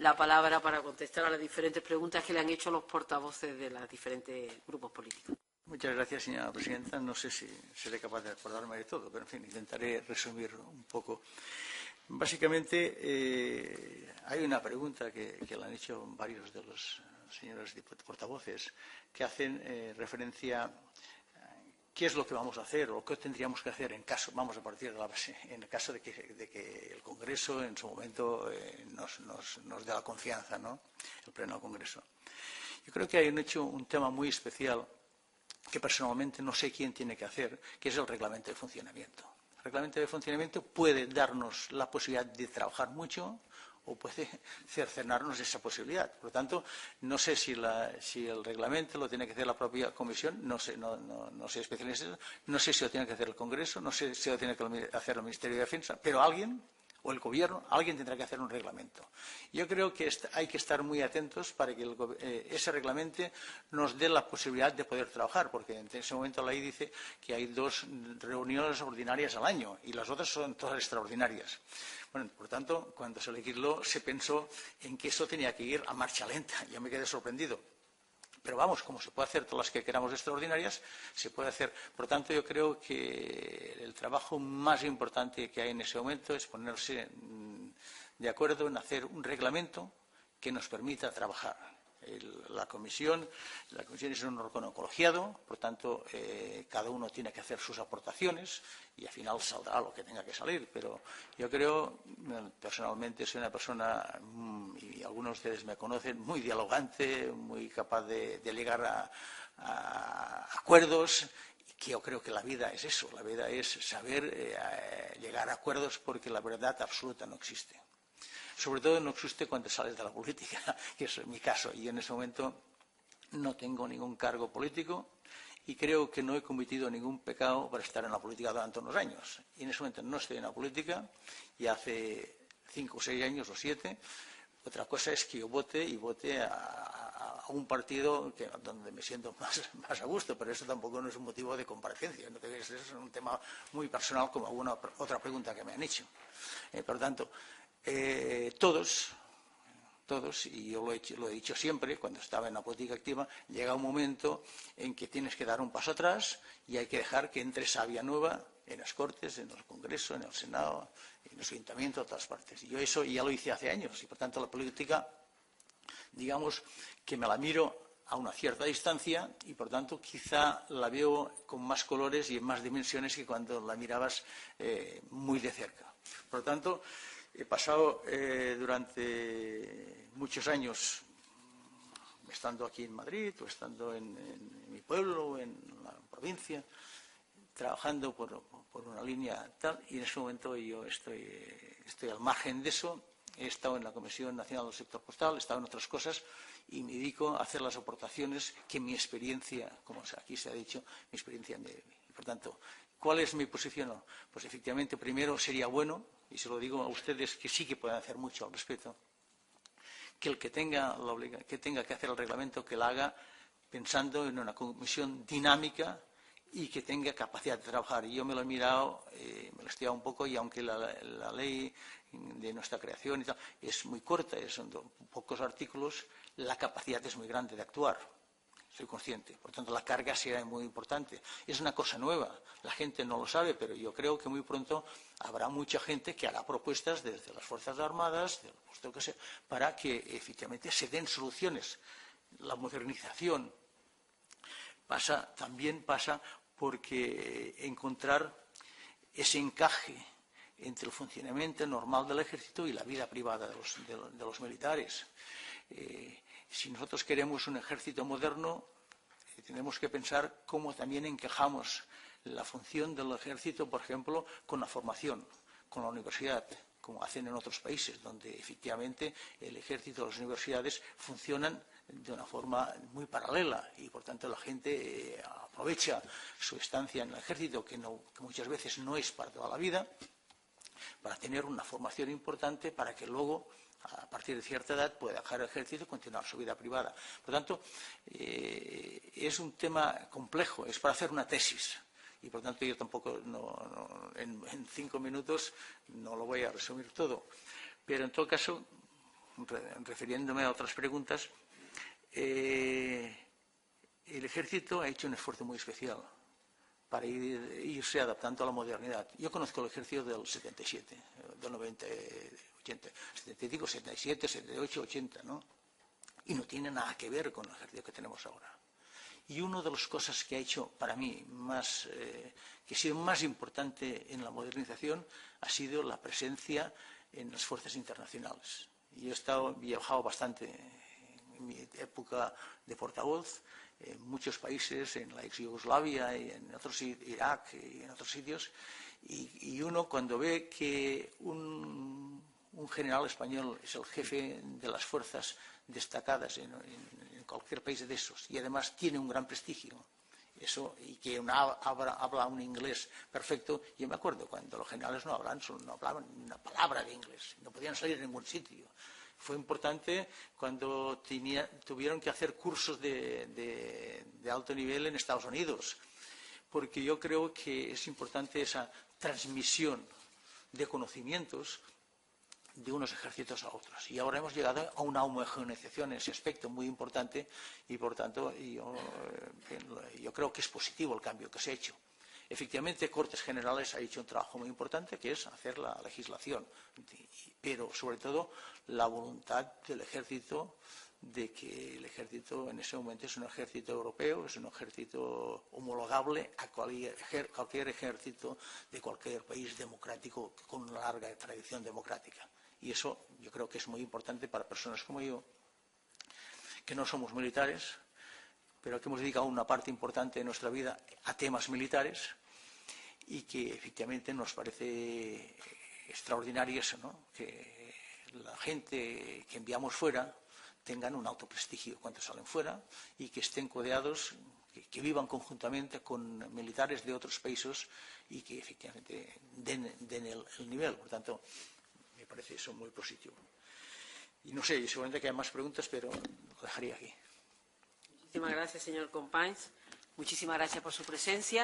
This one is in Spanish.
la palabra para contestar a las diferentes preguntas que le han hecho los portavoces de los diferentes grupos políticos. Muchas gracias, señora presidenta. No sé si seré capaz de acordarme de todo, pero, en fin, intentaré resumir un poco. Básicamente, hay una pregunta que le han hecho varios de los señores portavoces que hacen referencia a qué es lo que vamos a hacer o qué tendríamos que hacer en caso, vamos a partir de la base, en el caso de que el Congreso en su momento nos dé la confianza, ¿no? El Pleno del Congreso. Yo creo que hay hecho un tema muy especial que personalmente no sé quién tiene que hacer, que es el reglamento de funcionamiento. El reglamento de funcionamiento puede darnos la posibilidad de trabajar mucho o puede cercenarnos esa posibilidad. Por lo tanto, no sé si el reglamento lo tiene que hacer la propia Comisión, no sé especialista, no sé si lo tiene que hacer el Congreso, no sé si lo tiene que hacer el Ministerio de Defensa, pero alguien, o el Gobierno, alguien tendrá que hacer un reglamento. Yo creo que hay que estar muy atentos para que ese reglamento nos dé la posibilidad de poder trabajar, porque en ese momento la ley dice que hay 2 reuniones ordinarias al año y las otras son todas extraordinarias. Bueno, por tanto, cuando se legisló se pensó en que eso tenía que ir a marcha lenta. Yo me quedé sorprendido. Pero vamos, como se puede hacer todas las que queramos extraordinarias, se puede hacer. Por lo tanto, yo creo que el trabajo más importante que hay en ese momento es ponerse de acuerdo en hacer un reglamento que nos permita trabajar. La comisión es un órgano colegiado, por lo tanto, cada uno tiene que hacer sus aportaciones y al final saldrá lo que tenga que salir. Pero yo creo, personalmente, soy una persona, y algunos de ustedes me conocen, muy dialogante, muy capaz de llegar a acuerdos, que yo creo que la vida es eso, la vida es saber llegar a acuerdos porque la verdad absoluta no existe. Sobre todo no existe cuando sales de la política, que es mi caso. Y en ese momento no tengo ningún cargo político y creo que no he cometido ningún pecado para estar en la política durante unos años. Y en ese momento no estoy en la política y hace 5 o 6 años o 7. Otra cosa es que yo vote a un partido donde me siento más a gusto, pero eso tampoco no es un motivo de comparecencia. Eso es un tema muy personal, como alguna otra pregunta que me han hecho. Por lo tanto, todos, y yo lo he dicho siempre, cuando estaba en la política activa, llega un momento en que tienes que dar un paso atrás y hay que dejar que entre savia nueva en las Cortes, en el Congreso, en el Senado, en los ayuntamientos, en todas partes. Y yo eso ya lo hice hace años y, por tanto, la política, digamos, que me la miro a una cierta distancia y, por tanto, quizá la veo con más colores y en más dimensiones que cuando la mirabas muy de cerca. Por lo tanto, he pasado durante muchos años, estando aquí en Madrid o estando en mi pueblo, en la provincia, trabajando por una línea tal, y en ese momento yo estoy al margen de eso. He estado en la Comisión Nacional del Sector Postal, he estado en otras cosas y me dedico a hacer las aportaciones que mi experiencia, como aquí se ha dicho, mi experiencia me... Por tanto, ¿cuál es mi posición? Pues efectivamente, primero sería bueno, y se lo digo a ustedes que sí que pueden hacer mucho al respecto, que el que tenga que hacer el reglamento, que lo haga pensando en una comisión dinámica y que tenga capacidad de trabajar. Y yo me lo he mirado, me lo he estudiado un poco, y aunque la ley de nuestra creación y tal, es muy corta, son pocos artículos, la capacidad es muy grande de actuar. Soy consciente. Por tanto, la carga será muy importante. Es una cosa nueva. La gente no lo sabe, pero yo creo que muy pronto habrá mucha gente que hará propuestas desde las Fuerzas Armadas, para que efectivamente se den soluciones. La modernización también pasa porque encontrar ese encaje entre el funcionamiento normal del ejército y la vida privada de los militares. Si nosotros queremos un ejército moderno, tenemos que pensar cómo también encajamos la función del ejército, por ejemplo, con la formación, con la universidad, como hacen en otros países, donde efectivamente el ejército y las universidades funcionan de una forma muy paralela y, por tanto, la gente aprovecha su estancia en el ejército, que muchas veces no es para toda la vida, para tener una formación importante para que luego, a partir de cierta edad, pueda dejar el ejército y continuar su vida privada. Por lo tanto, es un tema complejo, es para hacer una tesis. Y, por tanto, yo tampoco, en 5 minutos, no lo voy a resumir todo. Pero, en todo caso, refiriéndome a otras preguntas, el ejército ha hecho un esfuerzo muy especial para irse adaptando a la modernidad. Yo conozco el ejército del 77, del 90, 80, 75, 77, 78, 80, ¿no? Y no tiene nada que ver con el ejército que tenemos ahora. Y una de las cosas que ha hecho para mí que ha sido más importante en la modernización ha sido la presencia en las fuerzas internacionales. Yo he viajado bastante en mi época de portavoz en muchos países, en la ex Yugoslavia, y en otros, Irak y en otros sitios, y uno cuando ve que un general español es el jefe de las fuerzas destacadas en cualquier país de esos y además tiene un gran prestigio, y que habla un inglés perfecto. Yo me acuerdo cuando los generales no hablaban una palabra de inglés, no podían salir a ningún sitio. Fue importante cuando tuvieron que hacer cursos de alto nivel en Estados Unidos, porque yo creo que es importante esa transmisión de conocimientos de unos ejércitos a otros. Y ahora hemos llegado a una homogeneización en ese aspecto muy importante y, por tanto, yo creo que es positivo el cambio que se ha hecho. Efectivamente, Cortes Generales ha hecho un trabajo muy importante, que es hacer la legislación, pero sobre todo la voluntad del ejército de que el ejército en ese momento es un ejército europeo, es un ejército homologable a cualquier ejército de cualquier país democrático con una larga tradición democrática. Y eso yo creo que es muy importante para personas como yo, que no somos militares, pero que hemos dedicado una parte importante de nuestra vida a temas militares y que efectivamente nos parece extraordinario eso, ¿no? Que la gente que enviamos fuera tengan un alto prestigio cuando salen fuera y que estén codeados, que vivan conjuntamente con militares de otros países y que efectivamente den el nivel. Por tanto, me parece eso muy positivo. Y no sé, seguramente que hay más preguntas, pero lo dejaría aquí. Muchísimas gracias, señor Companys. Muchísimas gracias por su presencia.